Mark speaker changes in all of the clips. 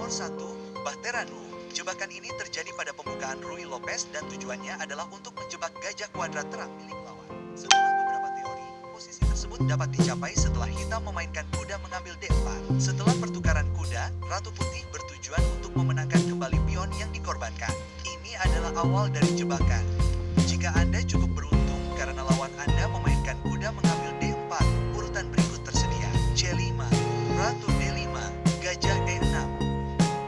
Speaker 1: Nomor 1, Bahteranu. Jebakan ini terjadi pada pembukaan Rui Lopez dan tujuannya adalah untuk menjebak gajah kuadrat terang milik lawan. Setelah beberapa teori, posisi tersebut dapat dicapai setelah hitam memainkan kuda mengambil D4. Setelah pertukaran kuda, Ratu Putih bertujuan untuk memenangkan kembali pion yang dikorbankan. Ini adalah awal dari jebakan. Jika Anda cukup beruntung karena lawan Anda memainkan kuda mengambil D4, urutan berikut tersedia. C5, Ratu D5, Gajah E6.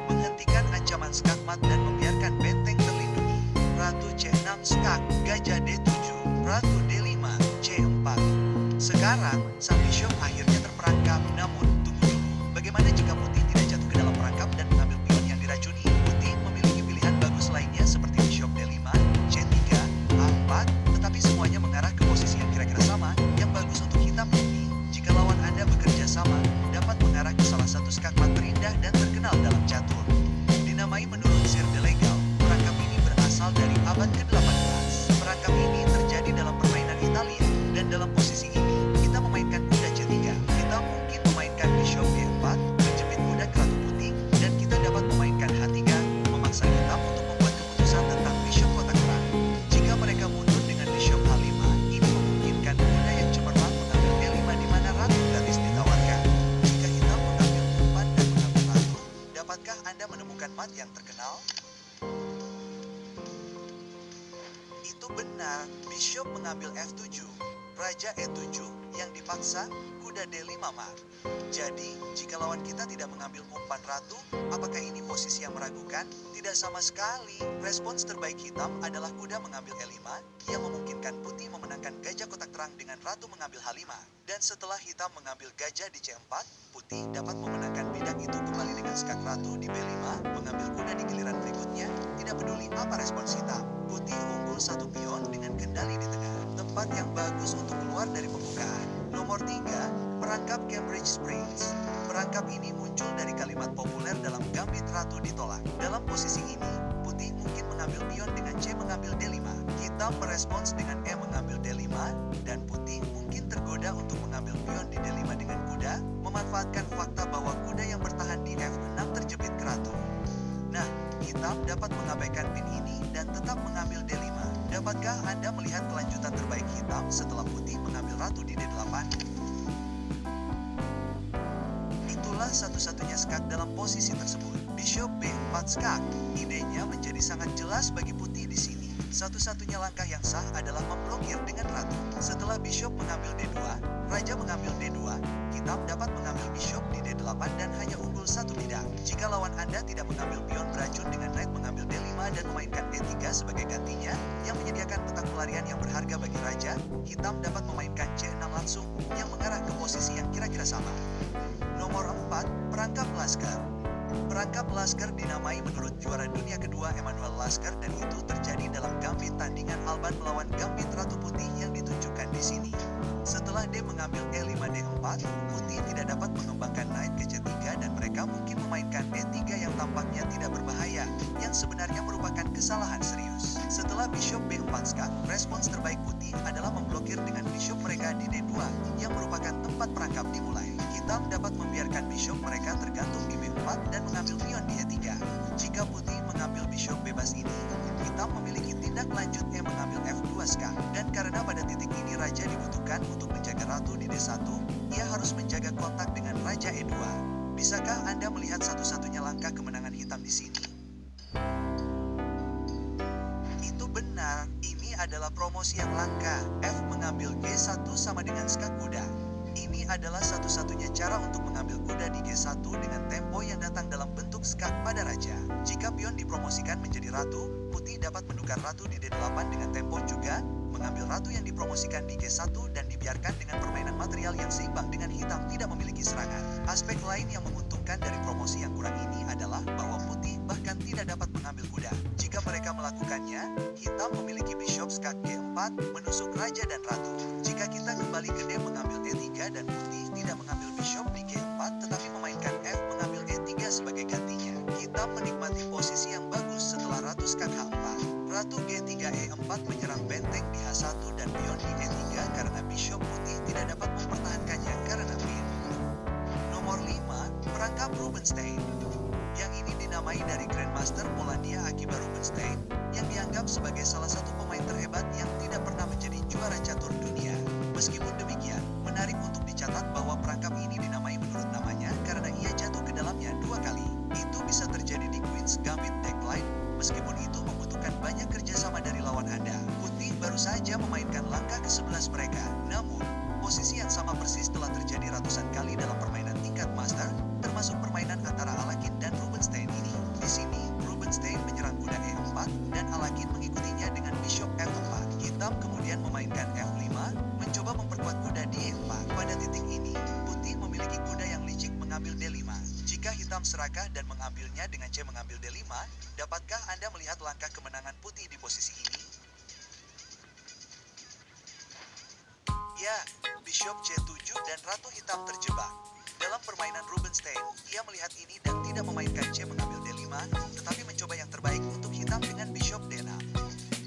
Speaker 1: Menghentikan ancaman skakmat dan membiarkan benteng terlindungi. Ratu C6 skak, Gajah D7, Ratu D5, C4. Sekarang, sang bishop akhirnya terperangkap, namun tunggu dulu. Bagaimana jika Putih tidak jatuh ke dalam perangkap dan mengambil pion yang diracuni? Putih memiliki pilihan bagus lainnya seperti bishop D5, C3, A4, tetapi semuanya mengarah ke posisi yang kira-kira sama, yang bagus untuk hitam ini. Jika lawan Anda bekerja sama, dapat mengarah ke salah satu skakmat terindah dan terkenal dalam catur. Dinamai menurut Sir de Legal, perangkap ini berasal dari abad ke-18. Perangkap ini terjadi dalam permainan Italia, dan dalam posisi ini, kita memainkan kuda C3. Kita mungkin memainkan bishop D4, menjepit kuda ke Ratu Putih, dan kita dapat memainkan H3, memaksa hitam untuk membuat keputusan tentang bishop kotak terang. Jika mereka mundur dengan bishop H5, ini memungkinkan kuda yang cemerlang mengambil D5 di mana ratu gratis ditawarkan. Jika hitam mengambil umpan dan mengambil ratu, dapatkah Anda menemukan mat yang terkenal? Itu benar, bishop mengambil F7, Raja E7, yang dipaksa, kuda D5 mat. Jadi, jika lawan kita tidak mengambil umpan ratu, apakah ini posisi yang meragukan? Tidak sama sekali. Respons terbaik hitam adalah kuda mengambil E5, yang memungkinkan Putih memenangkan gajah kotak terang dengan ratu mengambil H5. Dan setelah hitam mengambil gajah di C4, Putih dapat memenangkan bidang itu kembali dengan skak ratu di B5, mengambil kuda di giliran berikutnya, tidak peduli apa respons hitam. Putih unggul satu pion dengan kendali di tengah, tempat yang bagus untuk keluar dari pembukaan. Nomor 3, perangkap Cambridge Springs. Perangkap ini muncul dari kalimat populer dalam gambit ratu ditolak. Dalam posisi ini, Putih mungkin mengambil pion dengan C mengambil D5. Hitam merespons dengan E mengambil D5, dan Putih mungkin tergoda untuk mengambil pion di D5 dengan kuda, memanfaatkan fakta bahwa kuda yang bertahan di F6 terjepit ke ratu. Nah, hitam dapat mengabaikan pin ini dan tetap mengambil D5. Dapatkah Anda melihat kelanjutan terbaik hitam setelah Putih mengambil ratu di D8? Itulah satu-satunya skak dalam posisi tersebut. Bishop B4 skak. Idenya menjadi sangat jelas bagi Putih di sini. Satu-satunya langkah yang sah adalah memblokir dengan ratu. Setelah bishop mengambil D2, raja mengambil D2, hitam dapat mengambil bishop di D8 dan hanya unggul satu bidang. Jika lawan Anda tidak mengambil pion beracun dengan knight mengambil D5 dan memainkan E3 sebagai gantinya, yang menyediakan petak pelarian yang berharga bagi raja, hitam dapat memainkan C6 langsung, yang mengarah ke posisi yang kira-kira sama. Nomor 4, perangkap Lasker. Perangkap Lasker dinamai menurut juara dunia kedua Emanuel Lasker dan itu terjadi dalam gambit tandingan Alban melawan gambit Ratu Putih yang ditunjukkan di sini. Setelah D mengambil E5 D4, Putih tidak dapat mengembangkan knight ke C3 dan mereka mungkin memainkan D3 yang tampaknya tidak berbahaya, yang sebenarnya merupakan kesalahan serius. Setelah bishop B4 skak, respons terbaik Putih adalah memblokir dengan bishop mereka di D2, yang merupakan tempat perangkap dimulai. Hitam dapat membiarkan bishop mereka tergantung di B4 dan mengambil pion di E3. Jika Putih mengambil bishop bebas ini, hitam memiliki tindak lanjut E mengambil F2 skak. Dan karena pada titik ini raja dibutuhkan untuk menjaga ratu di D1, ia harus menjaga kontak dengan raja E2. Bisakah Anda melihat satu-satunya langkah kemenangan hitam di sini? Itu benar, ini adalah promosi yang langka. F mengambil G1 sama dengan skak kuda. Ini adalah satu-satunya cara untuk mengambil kuda di G1 dengan tempo yang datang dalam bentuk skak pada raja. Jika pion dipromosikan menjadi ratu, Putih dapat menukar ratu di D8 dengan tempo juga, mengambil ratu yang dipromosikan di G1 dan dibiarkan dengan permainan material yang seimbang dengan hitam tidak memiliki serangan. Aspek lain yang menguntungkan dari promosi yang kurang ini adalah bahwa Putih bahkan tidak dapat mengambil kuda. Jika mereka melakukannya, hitam memiliki bishop skak G4, menusuk raja dan ratu. Jika kita kembali ke D mengambil E3 dan Putih tidak mengambil bishop di G4 tetapi memainkan F mengambil E3 sebagai gantinya, hitam menikmati posisi yang bagus setelah ratu skak H4. Ratu G3 E4 menyerang benteng di H1 dan pion di E3 karena bishop Putih tidak dapat mempertahankannya karena pin. Nomor 5, perangkap Rubinstein. Yang ini dinamai dari Grandmaster Polandia Akiba Rubinstein, yang dianggap sebagai salah satu pemain terhebat yang tidak pernah menjadi juara catur dunia. Meskipun demikian, menarik untuk dicatat bahwa perangkap ini dinamai menurut namanya karena ia jatuh ke dalamnya 2 kali. Itu bisa terjadi di Queen's Gambit Deckline, meskipun itu membutuhkan banyak kerjasama dari lawan Anda. Putih baru saja memainkan langkah ke-11 mereka. Namun, posisi yang sama persis telah terjadi ratusan kali dalam permainan tingkat master, termasuk permainan antara Alakin dan Rubinstein ini. Di sini, Rubinstein menyerang kuda E4 dan Alakin mengikutinya dengan bishop F4. Hitam kemudian memainkan F5, mencoba memperkuat kuda di E4. Pada titik ini, putih memiliki kuda yang licik mengambil D5. Jika hitam serakah dan mengambilnya dengan C mengambil D5, dapatkah Anda melihat langkah kemenangan putih di posisi ini? Ya, bishop C7 dan ratu hitam terjebak. Dalam permainan Rubinstein, ia melihat ini dan tidak memainkan C mengambil D5, tetapi mencoba yang terbaik untuk hitam dengan bishop D6.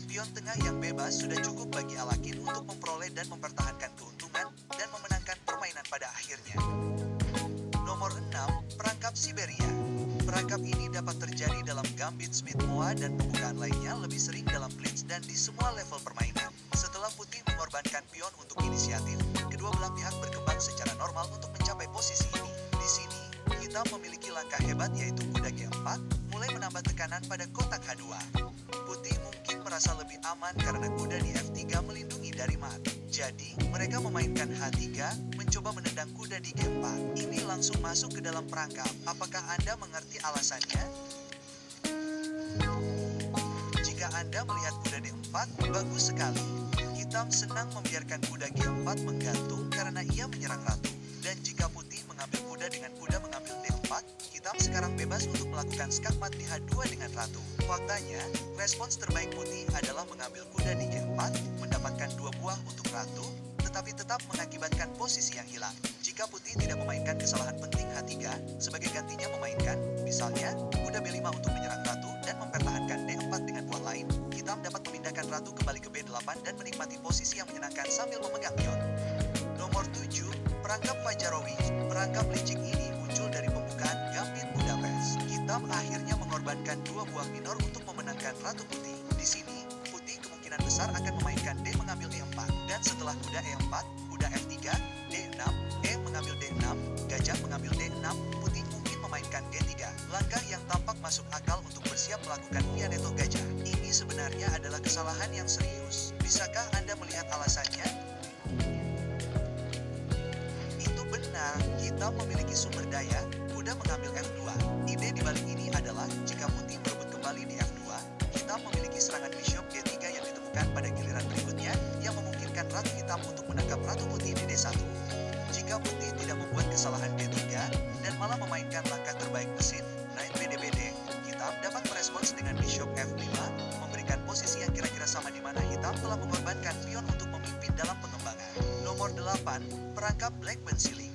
Speaker 1: Pion tengah yang bebas sudah cukup bagi Alakin untuk memperoleh dan mempertahankan keuntungan dan memenangkan permainan pada akhirnya. Nomor 6, perangkap Siberia. Perangkap ini dapat terjadi dalam gambit Smith-Moa dan pembukaan lainnya lebih sering dalam blitz dan di semua level permainan. Setelah putih mengorbankan pion untuk inisiatif, kedua belah pihak berkembang secara normal untuk mencapai posisi ini. Di sini, hitam memiliki langkah hebat yaitu kuda G4, mulai menambah tekanan pada kotak H2. Putih mungkin merasa lebih aman karena kuda di F3 melindungi dari mat. Jadi, mereka memainkan H3, mencoba menendang kuda di G4. Ini langsung masuk ke dalam perangkap. Apakah Anda mengerti alasannya? Jika Anda melihat kuda D4, bagus sekali. Hitam senang membiarkan kuda G4 menggantung karena ia menyerang ratu. Dan jika putih mengambil kuda dengan kuda mengambil D4, hitam sekarang bebas untuk melakukan skakmat di H2 dengan ratu. Faktanya, respons terbaik putih adalah mengambil kuda di G4, mendapatkan 2 buah untuk ratu, tetapi tetap mengakibatkan posisi yang hilang. Jika putih tidak memainkan kesalahan penting H3, sebagai gantinya memainkan, misalnya, kuda B5 untuk menyerang ratu dan mempertahankan D4 dengan buah lain, hitam dapat memindahkan ratu kembali ke B8 dan menikmati posisi yang menyenangkan sambil memegang pion. Nomor 7, perangkap Fajarovic. Perangkap licik ini muncul dari pembukaan Gambit Budapest. Hitam akhirnya mengorbankan 2 buah minor untuk memenangkan ratu putih. Di sini, putih kemungkinan besar akan memainkan D mengambil E4. Dan setelah kuda E4, kuda F3, D6, E mengambil D6, gajah mengambil D6, putih mungkin memainkan G3. Langkah yang tampak masuk akal untuk bersiap melakukan pianeto gajah. Ini sebenarnya adalah kesalahan yang serius. Bisakah Anda melihat alasannya? Hitam memiliki sumber daya, kuda mengambil F2. Ide di balik ini adalah, jika putih merebut kembali di F2, hitam memiliki serangan bishop G3 yang ditemukan pada giliran berikutnya, yang memungkinkan ratu hitam untuk menangkap ratu putih di D1. Jika putih tidak membuat kesalahan D3, dan malah memainkan langkah terbaik mesin, knight BD-BD, hitam dapat merespons dengan bishop F5, memberikan posisi yang kira-kira sama di mana hitam telah mengorbankan pion untuk memimpin dalam pengembangan. Nomor 8, perangkap Black Penciling.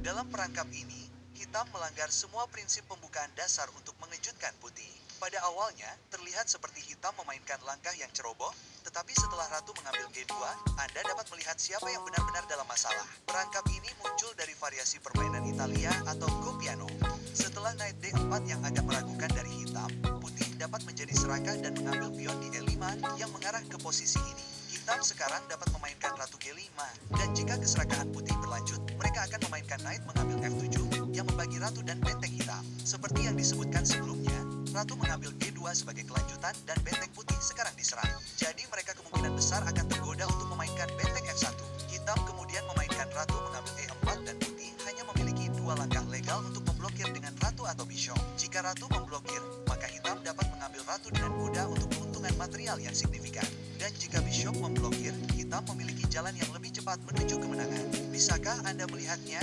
Speaker 1: Dalam perangkap ini, hitam melanggar semua prinsip pembukaan dasar untuk mengejutkan putih. Pada awalnya, terlihat seperti hitam memainkan langkah yang ceroboh, tetapi setelah ratu mengambil G2, Anda dapat melihat siapa yang benar-benar dalam masalah. Perangkap ini muncul dari variasi permainan Italia atau Goppiano. Setelah knight D4 yang agak meragukan dari hitam, putih dapat menjadi serakah dan mengambil pion di E5 yang mengarah ke posisi ini. Hitam sekarang dapat memainkan ratu G5, dan jika keserakahan putih berlanjut, mereka akan memainkan knight mengambil F7 yang membagi ratu dan benteng hitam. Seperti yang disebutkan sebelumnya, ratu mengambil G2 sebagai kelanjutan dan benteng putih sekarang diserang. Jadi mereka kemungkinan besar akan tergoda untuk memainkan benteng F1. Hitam kemudian memainkan ratu mengambil E4 dan putih hanya memiliki 2 langkah legal untuk memblokir dengan ratu atau bishop. Jika ratu memblokir, maka hitam dapat mengambil ratu dengan kuda untuk keuntungan material yang signifikan. Dan jika bishop memblokir, hitam memiliki jalan yang lebih cepat menuju kemenangan. Bisakah Anda melihatnya?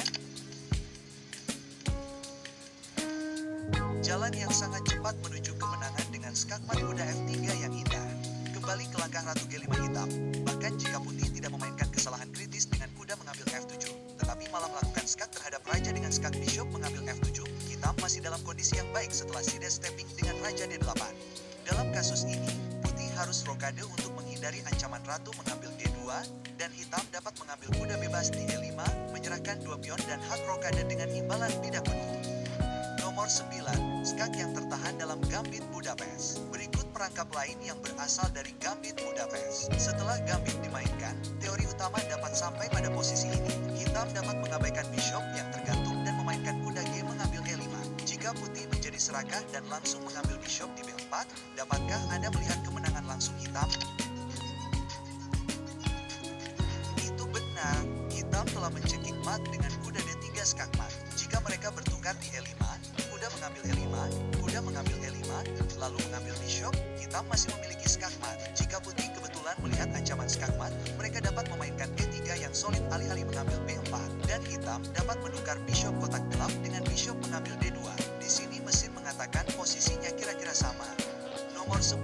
Speaker 1: Jalan yang sangat cepat menuju kemenangan dengan skakmat kuda F3 yang indah. Kembali ke langkah ratu G5 hitam. Bahkan jika putih tidak memainkan kesalahan kritis dengan kuda mengambil F7, tetapi malah melakukan skak terhadap raja dengan skak bishop mengambil F7, hitam masih dalam kondisi yang baik setelah side stepping dengan raja D8. Dalam kasus ini, putih harus rokade untuk menghindari ancaman ratu mengambil G2, dan hitam dapat mengambil kuda bebas di E5, menyerahkan 2 pion dan hak rokade dengan imbalan tidak penuh. Nomor 9, skak yang tertahan dalam Gambit Budapest. Berikut perangkap lain yang berasal dari Gambit Budapest. Setelah Gambit dimainkan, teori utama dapat sampai pada posisi ini. Hitam dapat mengabaikan bishop yang tergantung dan memainkan kuda G mengambil E5. Jika putih menjadi serakah dan langsung mengambil bishop di B4, dapatkah Anda melihat kemenangan langsung hitam? Itu benar, hitam telah mencekik mat dengan kuda D3 skak mat. Jika mereka bertukar di E5, kuda mengambil E5, kuda mengambil E5, lalu mengambil bishop, hitam masih memiliki skak mat. Jika putih kebetulan melihat ancaman skak mat, mereka dapat memainkan D3 yang solid alih-alih mengambil B4. Dan hitam dapat menukar bishop kotak gelap dengan bishop mengambil D2. Di sini mesin mengatakan posisinya kira-kira sama. Nomor 10,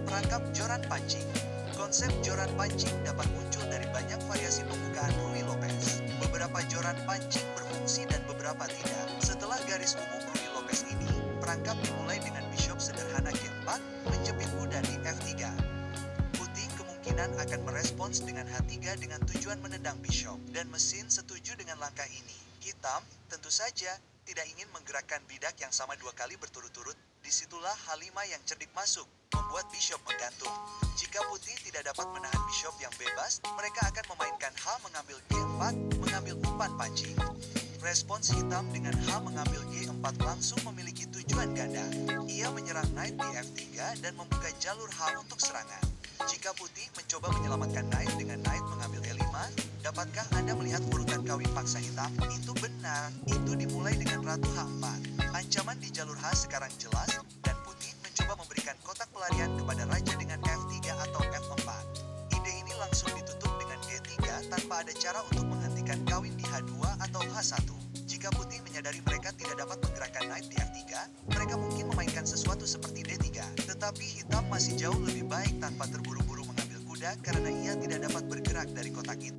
Speaker 1: perangkap joran pancing. Konsep joran pancing dapat muncul dari banyak variasi pembukaan Ruy Lopez. Beberapa joran pancing berfungsi dan beberapa tidak. Setelah garis umum Ruy Lopez ini, perangkap dimulai dengan bishop sederhana G4, menjepit kuda di F3. Putih kemungkinan akan merespons dengan H3 dengan tujuan menendang bishop, dan mesin setuju dengan langkah ini. Hitam, tentu saja, tidak ingin menggerakkan bidak yang sama dua kali berturut-turut. Disitulah H5 yang cerdik masuk, membuat bishop menggantung. Jika putih tidak dapat menahan bishop yang bebas, mereka akan memainkan H mengambil G4, mengambil umpan pancing. Respons hitam dengan H mengambil G4 langsung memiliki tujuan ganda. Ia menyerang knight di F3 dan membuka jalur H untuk serangan. Jika putih mencoba menyelamatkan knight dengan knight mengambil E5, dapatkah Anda melihat urutan kawin paksa hitam? Itu benar, itu dimulai dengan ratu H4. Ancaman di jalur H sekarang jelas, dan putih mencoba memberikan kotak pelarian kepada raja dengan F3 atau F4. Ide ini langsung ditutup dengan G3 tanpa ada cara untuk menghentikan kawin di H2 atau H1. Jika putih menyadari mereka tidak dapat menggerakkan knight di F3, mereka mungkin memainkan sesuatu seperti D3. Tetapi hitam masih jauh lebih baik tanpa terburu-buru mengambil kuda karena ia tidak dapat bergerak dari kotak itu.